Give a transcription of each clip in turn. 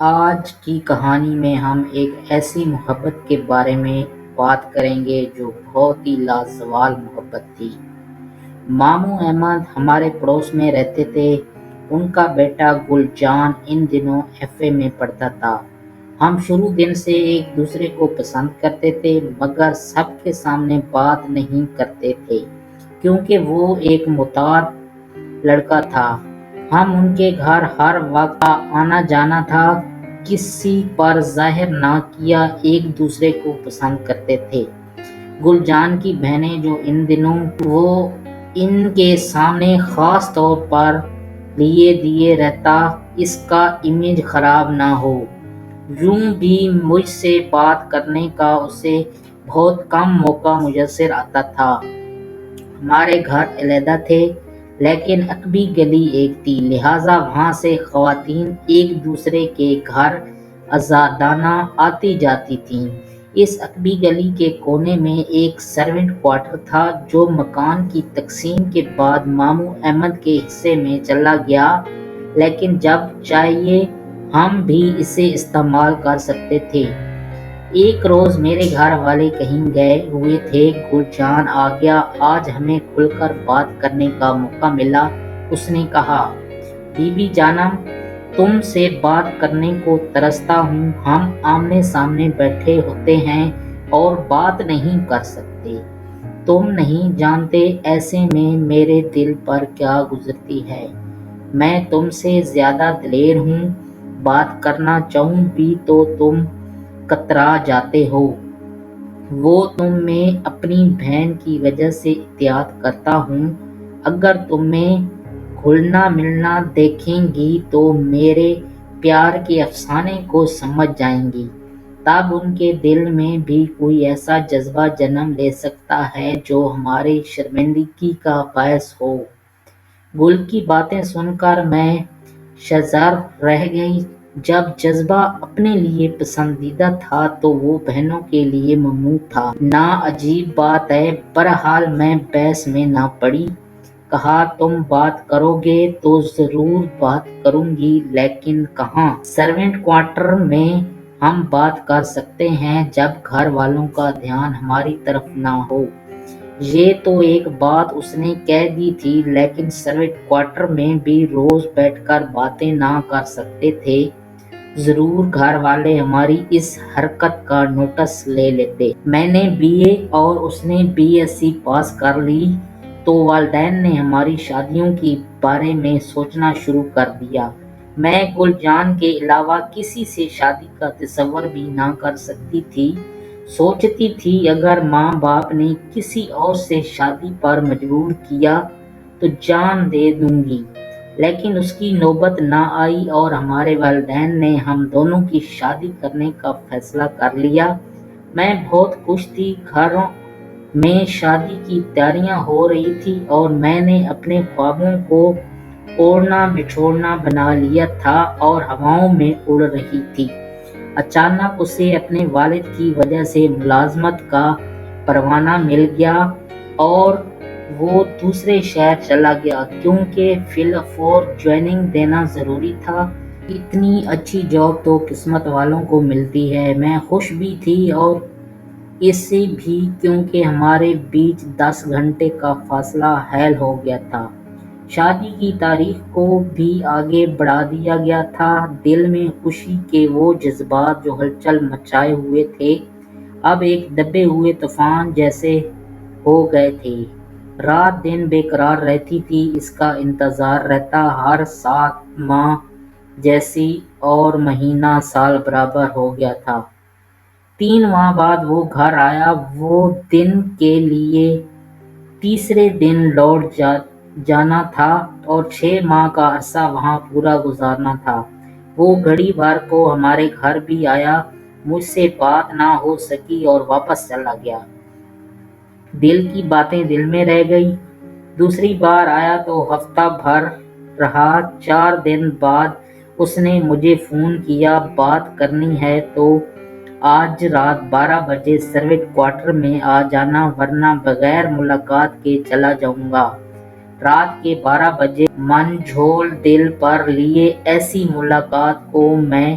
آج کی کہانی میں ہم ایک ایسی محبت کے بارے میں بات کریں گے جو بہت ہی لازوال محبت تھی۔ ماموں احمد ہمارے پڑوس میں رہتے تھے۔ ان کا بیٹا گل جان ان دنوں ایف اے میں پڑھتا تھا۔ ہم شروع دن سے ایک دوسرے کو پسند کرتے تھے مگر سب کے سامنے بات نہیں کرتے تھے کیونکہ وہ ایک محتاط لڑکا تھا۔ ہم ان کے گھر ہر وقت آنا جانا تھا، کسی پر ظاہر نہ کیا ایک دوسرے کو پسند کرتے تھے۔ گل جان کی بہنیں جو ان دنوں وہ ان کے سامنے خاص طور پر لیے دیے رہتا اس کا امیج خراب نہ ہو۔ یوں بھی مجھ سے بات کرنے کا اسے بہت کم موقع میسر آتا تھا۔ ہمارے گھر علیحدہ تھے لیکن عقبی گلی ایک تھی، لہٰذا وہاں سے خواتین ایک دوسرے کے گھر آزادانہ آتی جاتی تھیں۔ اس عقبی گلی کے کونے میں ایک سرونٹ کوارٹر تھا جو مکان کی تقسیم کے بعد ماموں احمد کے حصے میں چلا گیا، لیکن جب چاہیے ہم بھی اسے استعمال کر سکتے تھے۔ ایک روز میرے گھر والے کہیں گئے ہوئے تھے، گل جان آ گیا۔ آج ہمیں کھل کر بات کرنے کا موقع ملا۔ اس نے کہا، بی بی جانم، تم سے بات کرنے کو ترستا ہوں۔ ہم آمنے سامنے بیٹھے ہوتے ہیں اور بات نہیں کر سکتے۔ تم نہیں جانتے ایسے میں میرے دل پر کیا گزرتی ہے۔ میں تم سے زیادہ دلیر ہوں، بات کرنا چاہوں بھی تو تم کترا جاتے ہو۔ وہ تم میں اپنی بہن کی وجہ سے احتیاط کرتا ہوں۔ اگر تمہیں گھلنا ملنا دیکھیں گی تو میرے پیار کے افسانے کو سمجھ جائیں گی۔ تب ان کے دل میں بھی کوئی ایسا جذبہ جنم لے سکتا ہے جو ہماری شرمندگی کا باعث ہو۔ گل کی باتیں سن کر میں شرزار رہ گئی۔ جب جذبہ اپنے لیے پسندیدہ تھا تو وہ بہنوں کے لیے ممنوع تھا نا؟ عجیب بات ہے۔ بہرحال میں بحث میں نہ پڑی۔ کہا، تم بات کرو گے تو ضرور بات کروں گی، لیکن کہاں؟ سرونٹ کوارٹر میں ہم بات کر سکتے ہیں جب گھر والوں کا دھیان ہماری طرف نہ ہو۔ یہ تو ایک بات اس نے کہہ دی تھی، لیکن سرونٹ کوارٹر میں بھی روز بیٹھ کر باتیں نہ کر سکتے تھے۔ ضرور گھر والے ہماری اس حرکت کا نوٹس لے لیتے۔ میں نے بی اے اور اس نے بی ایس سی پاس کر لی تو والدین نے ہماری شادیوں کے بارے میں سوچنا شروع کر دیا۔ میں گل جان کے علاوہ کسی سے شادی کا تصور بھی نہ کر سکتی تھی۔ سوچتی تھی اگر ماں باپ نے کسی اور سے شادی پر مجبور کیا تو جان دے دوں گی، لیکن اس کی نوبت نہ آئی اور ہمارے والدین نے ہم دونوں کی شادی کرنے کا فیصلہ کر لیا۔ میں بہت خوش تھی۔ گھروں میں شادی کی تیاریاں ہو رہی تھی اور میں نے اپنے خوابوں کو اوڑھنا بچھوڑنا بنا لیا تھا اور ہواؤں میں اڑ رہی تھی۔ اچانک اسے اپنے والد کی وجہ سے ملازمت کا پروانہ مل گیا اور وہ دوسرے شہر چلا گیا کیونکہ فی الفور جوائننگ دینا ضروری تھا۔ اتنی اچھی جاب تو قسمت والوں کو ملتی ہے۔ میں خوش بھی تھی اور اس سے بھی کیونکہ ہمارے بیچ 10 گھنٹے کا فاصلہ حائل ہو گیا تھا۔ شادی کی تاریخ کو بھی آگے بڑھا دیا گیا تھا۔ دل میں خوشی کے وہ جذبات جو ہلچل مچائے ہوئے تھے اب ایک دبے ہوئے طوفان جیسے ہو گئے تھے۔ رات دن بے قرار رہتی تھی، اس کا انتظار رہتا، ہر سات ماہ جیسی اور مہینہ سال برابر ہو گیا تھا۔ 3 ماہ بعد وہ گھر آیا۔ وہ دن کے لیے تیسرے دن لوٹ جانا تھا اور 6 ماہ کا عرصہ وہاں پورا گزارنا تھا۔ وہ گھڑی بھر کو ہمارے گھر بھی آیا، مجھ سے بات نہ ہو سکی اور واپس چلا گیا۔ دل کی باتیں دل میں رہ گئی۔ دوسری بار آیا تو ہفتہ بھر رہا۔ 4 دن بعد اس نے مجھے فون کیا، بات کرنی ہے تو آج رات 12 بجے سرونٹ کوارٹر میں آ جانا ورنہ بغیر ملاقات کے چلا جاؤں گا۔ رات کے 12 بجے من جھول دل پر لیے ایسی ملاقات کو میں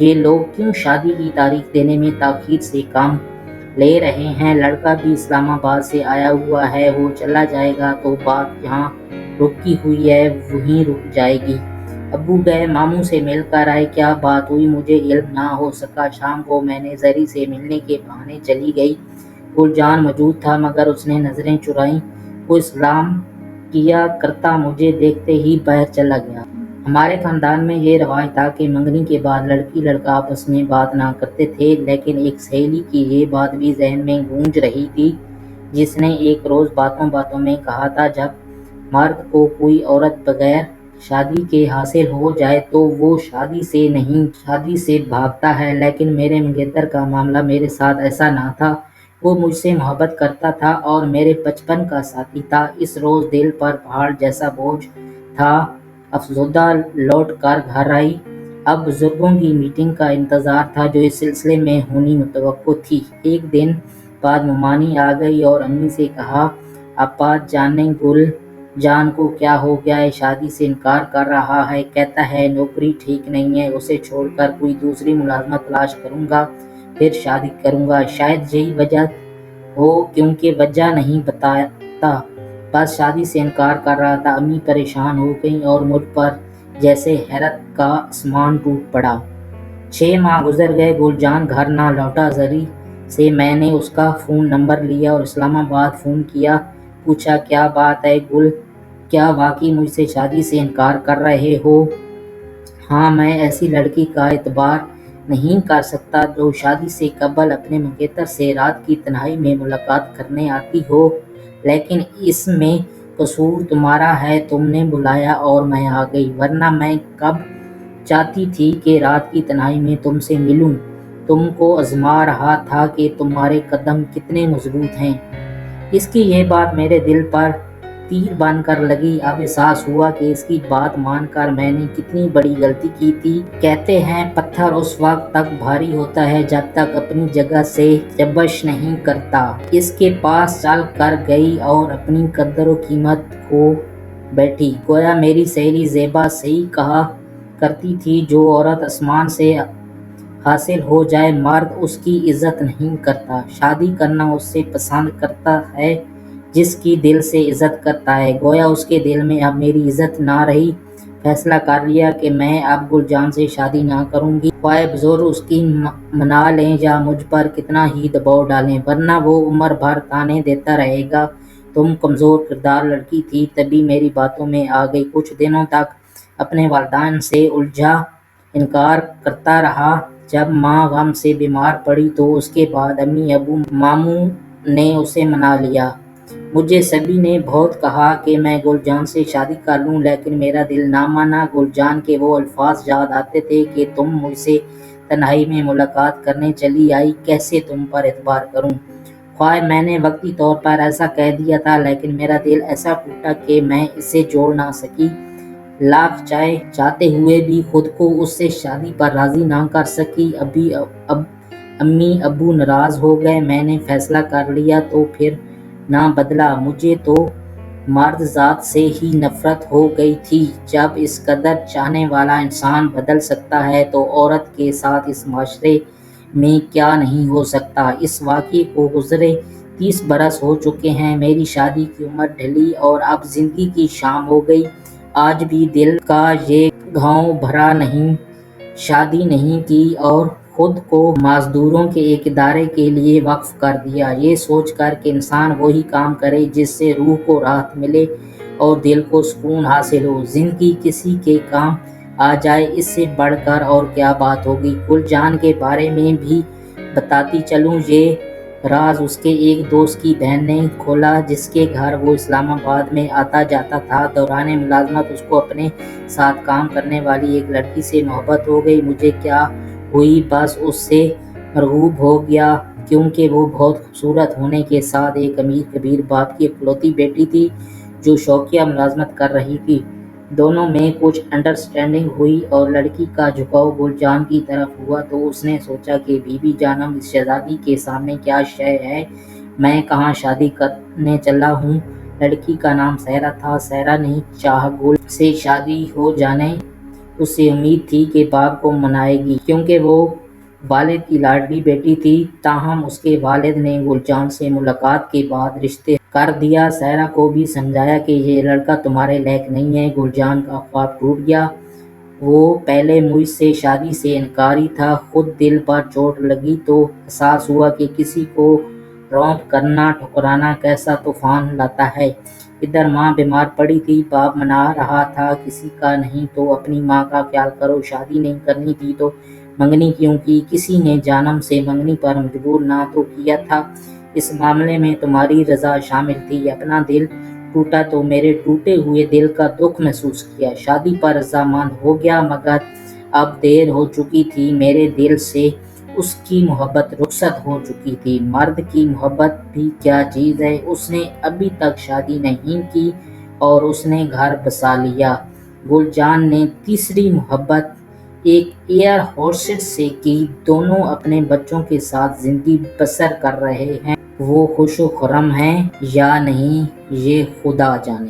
یہ لوگ کیوں شادی کی تاریخ دینے میں تاخیر سے کام لے رہے ہیں؟ لڑکا بھی اسلام آباد سے آیا ہوا ہے، وہ چلا جائے گا تو بات جہاں رکی ہوئی ہے وہیں رک جائے گی۔ ابو گئے، ماموں سے مل کر آئے، کیا بات ہوئی مجھے علم نہ ہو سکا۔ شام کو میں نے زری سے ملنے کے بہانے چلی گئی۔ گل جان موجود تھا مگر اس نے نظریں چرائیں۔ وہ سلام کیا کرتا مجھے دیکھتے ہی باہر چلا گیا۔ ہمارے خاندان میں یہ رواج تھا کہ منگنی کے بعد لڑکی لڑکا آپس میں بات نہ کرتے تھے، لیکن ایک سہیلی کی یہ بات بھی ذہن میں گونج رہی تھی، جس نے ایک روز باتوں باتوں میں کہا تھا جب مرد کو کوئی عورت بغیر شادی کے حاصل ہو جائے تو وہ شادی سے نہیں شادی سے بھاگتا ہے۔ لیکن میرے منگیتر کا معاملہ میرے ساتھ ایسا نہ تھا۔ وہ مجھ سے محبت کرتا تھا اور میرے بچپن کا ساتھی تھا۔ اس روز دل پر پہاڑ جیسا بوجھ تھا۔ افسردہ لوٹ کر گھر آئی۔ اب بزرگوں کی میٹنگ کا انتظار تھا جو اس سلسلے میں ہونی متوقع تھی۔ ایک دن بعد ممانی آ گئی اور امی سے کہا، ابا جان نے گل جان کو کیا ہو گیا ہے، شادی سے انکار کر رہا ہے، کہتا ہے نوکری ٹھیک نہیں ہے، اسے چھوڑ کر کوئی دوسری ملازمت تلاش کروں گا پھر شادی کروں گا۔ شاید یہی وجہ ہو کیونکہ وجہ نہیں بتاتا، بس شادی سے انکار کر رہا تھا۔ امی پریشان ہو گئیں اور مجھ پر جیسے حیرت کا آسمان ٹوٹ پڑا۔ 6 ماہ گزر گئے، گل جان گھر نہ لوٹا۔ زری سے میں نے اس کا فون نمبر لیا اور اسلام آباد فون کیا، پوچھا کیا بات ہے گل، کیا واقعی مجھ سے شادی سے انکار کر رہے ہو؟ ہاں، میں ایسی لڑکی کا اعتبار نہیں کر سکتا جو شادی سے قبل اپنے منگیتر سے رات کی تنہائی میں ملاقات کرنے آتی ہو، لیکن اس میں قصور تمہارا ہے، تم نے بلایا اور میں آ گئی، ورنہ میں کب چاہتی تھی کہ رات کی تنہائی میں تم سے ملوں۔ تم کو آزما رہا تھا کہ تمہارے قدم کتنے مضبوط ہیں۔ اس کی یہ بات میرے دل پر تیر بن کر لگی۔ اب احساس ہوا کہ اس کی بات مان کر میں نے کتنی بڑی غلطی کی تھی۔ کہتے ہیں پتھر اس وقت تک بھاری ہوتا ہے جب تک اپنی جگہ سے چبش نہیں کرتا۔ اس کے پاس چل کر گئی اور اپنی قدر و قیمت کھو بیٹھی۔ گویا میری سہیلی زیبا صحیح کہا کرتی تھی، جو عورت آسمان سے حاصل ہو جائے مرد اس کی عزت نہیں کرتا، شادی کرنا اس سے پسند کرتا ہے جس کی دل سے عزت کرتا ہے۔ گویا اس کے دل میں اب میری عزت نہ رہی۔ فیصلہ کر لیا کہ میں اب گل جان سے شادی نہ کروں گی، خواہ بزرگ اس کی منا لیں یا مجھ پر کتنا ہی دباؤ ڈالیں، ورنہ وہ عمر بھر طعنے دیتا رہے گا۔ تم کمزور کردار لڑکی تھی، تبھی میری باتوں میں آ گئی۔ کچھ دنوں تک اپنے والدین سے الجھا انکار کرتا رہا۔ جب ماں غم سے بیمار پڑی تو اس کے بعد امی ابو ماموں نے اسے منا لیا۔ مجھے سبھی نے بہت کہا کہ میں گل جان سے شادی کر لوں، لیکن میرا دل نہ مانا۔ گل جان کے وہ الفاظ یاد آتے تھے کہ تم مجھ سے تنہائی میں ملاقات کرنے چلی آئی، کیسے تم پر اعتبار کروں؟ خواہ میں نے وقتی طور پر ایسا کہہ دیا تھا، لیکن میرا دل ایسا ٹوٹا کہ میں اسے جوڑ نہ سکی۔ لاکھ چاہتے ہوئے بھی خود کو اس سے شادی پر راضی نہ کر سکی۔ امی ابو ناراض ہو گئے۔ میں نے فیصلہ کر لیا تو پھر نہ بدلا۔ مجھے تو مرد ذات سے ہی نفرت ہو گئی تھی۔ جب اس قدر چاہنے والا انسان بدل سکتا ہے تو عورت کے ساتھ اس معاشرے میں کیا نہیں ہو سکتا؟ اس واقعے کو گزرے 30 برس ہو چکے ہیں۔ میری شادی کی عمر ڈھلی اور اب زندگی کی شام ہو گئی۔ آج بھی دل کا یہ گھاؤ بھرا نہیں، شادی نہیں کی اور خود کو مزدوروں کے ایک ادارے کے لیے وقف کر دیا، یہ سوچ کر کہ انسان وہی کام کرے جس سے روح کو راحت ملے اور دل کو سکون حاصل ہو۔ زندگی کسی کے کام آ جائے، اس سے بڑھ کر اور کیا بات ہوگی؟ گل جان کے بارے میں بھی بتاتی چلوں۔ یہ راز اس کے ایک دوست کی بہن نے کھولا جس کے گھر وہ اسلام آباد میں آتا جاتا تھا۔ دوران ملازمت اس کو اپنے ساتھ کام کرنے والی ایک لڑکی سے محبت ہو گئی۔ مجھے کیا ہوئی، بس اس سے مرغوب ہو گیا کیونکہ وہ بہت خوبصورت ہونے کے ساتھ ایک امیر کبیر باپ کی اکلوتی بیٹی تھی جو شوقیہ ملازمت کر رہی تھی۔ دونوں میں کچھ انڈرسٹینڈنگ ہوئی اور لڑکی کا جھکاؤ گل جان کی طرف ہوا تو اس نے سوچا کہ بی بی جانم اس شہزادی کے سامنے کیا شے ہے، میں کہاں شادی کرنے چلا ہوں۔ لڑکی کا نام سحرا تھا۔ سحرا نے چاہا گل سے شادی ہو جانے، اسے امید تھی کہ باپ کو منائے گی کیونکہ وہ والد کی لاڈلی بیٹی تھی، تاہم اس کے والد نے گلجان سے ملاقات کے بعد رشتے کر دیا۔ سائرہ کو بھی سمجھایا کہ یہ لڑکا تمہارے لائق نہیں ہے۔ گلجان کا خواب ٹوٹ گیا۔ وہ پہلے مجھ سے شادی سے انکاری تھا، خود دل پر چوٹ لگی تو احساس ہوا کہ کسی کو رونپ کرنا ٹھکرانا کیسا طوفان لاتا ہے۔ ادھر ماں بیمار پڑی تھی، باپ منا رہا تھا کسی کا نہیں تو اپنی ماں کا خیال کرو، شادی نہیں کرنی تھی تو منگنی کیوں کی؟ کسی نے جانم سے منگنی پر مجبور نہ تو کیا تھا، اس معاملے میں تمہاری رضا شامل تھی۔ اپنا دل ٹوٹا تو میرے ٹوٹے ہوئے دل کا دکھ محسوس کیا، شادی پر رضامند ہو گیا، مگر اب دیر ہو چکی تھی، میرے دل سے اس کی محبت رخصت ہو چکی تھی۔ مرد کی محبت بھی کیا چیز ہے، اس نے ابھی تک شادی نہیں کی اور اس نے گھر بسا لیا۔ گلجان نے تیسری محبت ایک ایئر ہوسٹس سے کی، دونوں اپنے بچوں کے ساتھ زندگی بسر کر رہے ہیں۔ وہ خوش و خرم ہیں یا نہیں یہ خدا جانے۔